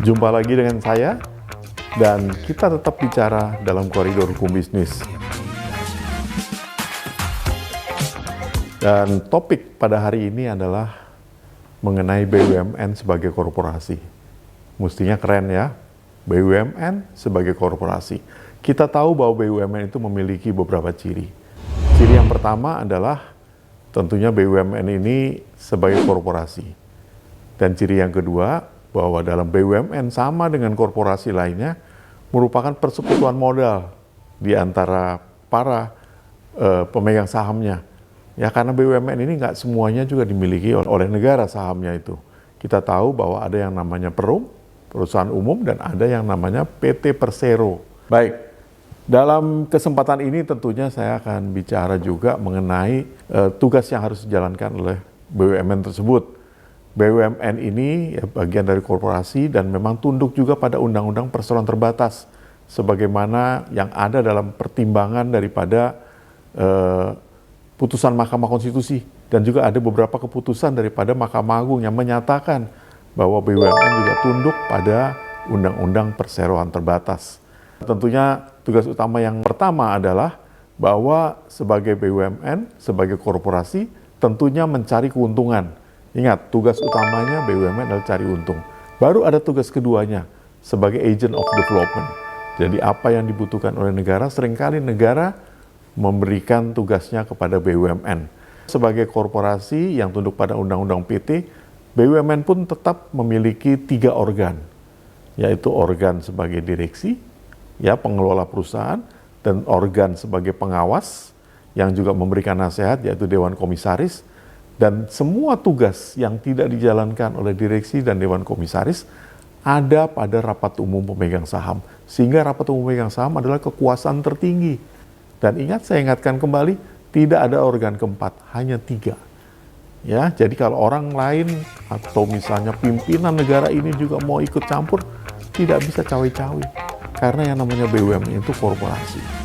Jumpa lagi dengan saya, dan kita tetap bicara dalam koridor hukum bisnis. Dan topik pada hari ini adalah mengenai BUMN sebagai korporasi. Mestinya keren ya, BUMN sebagai korporasi. Kita tahu bahwa BUMN itu memiliki beberapa ciri. Ciri yang pertama adalah tentunya BUMN ini sebagai korporasi. Dan ciri yang kedua, bahwa dalam BUMN sama dengan korporasi lainnya, merupakan persekutuan modal di antara para pemegang sahamnya. Ya, karena BUMN ini nggak semuanya juga dimiliki oleh negara sahamnya itu. Kita tahu bahwa ada yang namanya Perum, perusahaan umum, dan ada yang namanya PT Persero. Baik. Dalam kesempatan ini tentunya saya akan bicara juga mengenai tugas yang harus dijalankan oleh BUMN tersebut. BUMN ini ya, bagian dari korporasi dan memang tunduk juga pada Undang-Undang Perseroan Terbatas, sebagaimana yang ada dalam pertimbangan daripada putusan Mahkamah Konstitusi, dan juga ada beberapa keputusan daripada Mahkamah Agung yang menyatakan bahwa BUMN juga tunduk pada Undang-Undang Perseroan Terbatas. Tentunya tugas utama yang pertama adalah bahwa sebagai BUMN, sebagai korporasi, tentunya mencari keuntungan. Ingat, tugas utamanya BUMN adalah cari untung. Baru ada tugas keduanya, sebagai agent of development. Jadi apa yang dibutuhkan oleh negara, seringkali negara memberikan tugasnya kepada BUMN. Sebagai korporasi yang tunduk pada Undang-Undang PT, BUMN pun tetap memiliki 3 organ, yaitu organ sebagai direksi, ya, pengelola perusahaan, dan organ sebagai pengawas yang juga memberikan nasihat, yaitu Dewan Komisaris. Dan semua tugas yang tidak dijalankan oleh direksi dan Dewan Komisaris ada pada rapat umum pemegang saham, sehingga rapat umum pemegang saham adalah kekuasaan tertinggi. Dan ingat, saya ingatkan kembali, tidak ada organ keempat, hanya 3. Ya, jadi kalau orang lain atau misalnya pimpinan negara ini juga mau ikut campur, tidak bisa cawe-cawe. Karena yang namanya BUMN itu korporasi.